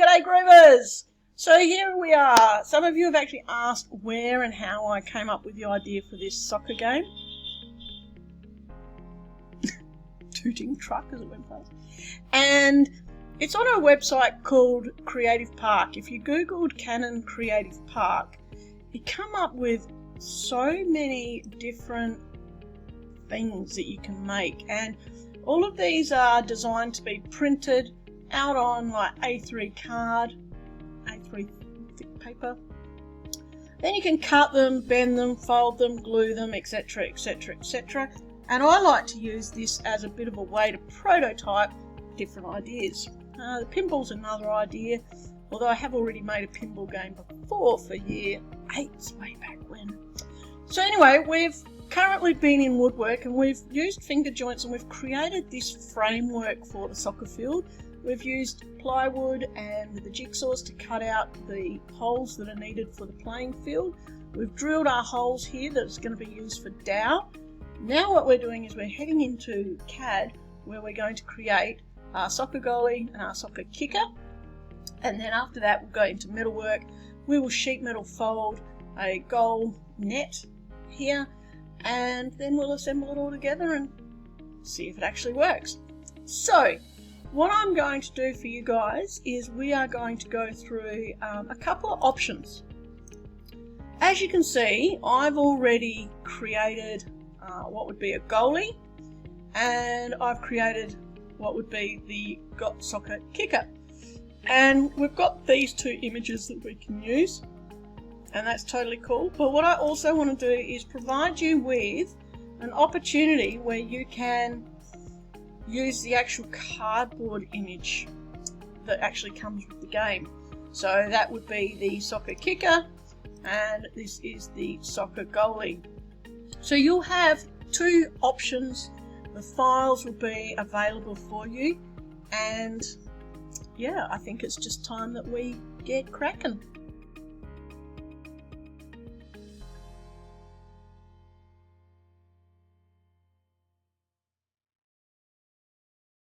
g'day groovers! So here we are. Some of you have actually asked where and how I came up with the idea for this soccer game. Tooting truck as it went past. And it's on a website called Creative Park. If you googled Canon Creative Park, you come up with so many different things that you can make, and all of these are designed to be printed out on like A3 card, A3 thick paper. Then you can cut them, bend them, fold them, glue them, etc, etc, etc. And I like to use this as a bit of a way to prototype different ideas. The pinball's another idea, although I have already made a pinball game before for year 8, way back when. So anyway, we've currently been in woodwork and we've used finger joints and we've created this framework for the soccer field. We've used plywood and the jigsaws to cut out the holes that are needed for the playing field. We've drilled our holes here that's going to be used for dowel. Now what we're doing is we're heading into CAD, where we're going to create our soccer goalie and our soccer kicker, and then after that we'll go into metalwork. We will sheet metal fold a goal net here, and then we'll assemble it all together and see if it actually works. So what I'm going to do for you guys is we are going to go through a couple of options. As you can see, I've already created what would be a goalie, and I've created what would be the soccer kicker. And we've got these two images that we can use, and that's totally cool. But what I also want to do is provide you with an opportunity where you can use the actual cardboard image that actually comes with the game. So that would be the soccer kicker, and this is the soccer goalie. So you'll have two options. The files will be available for you, and yeah, I think it's just time that we get cracking.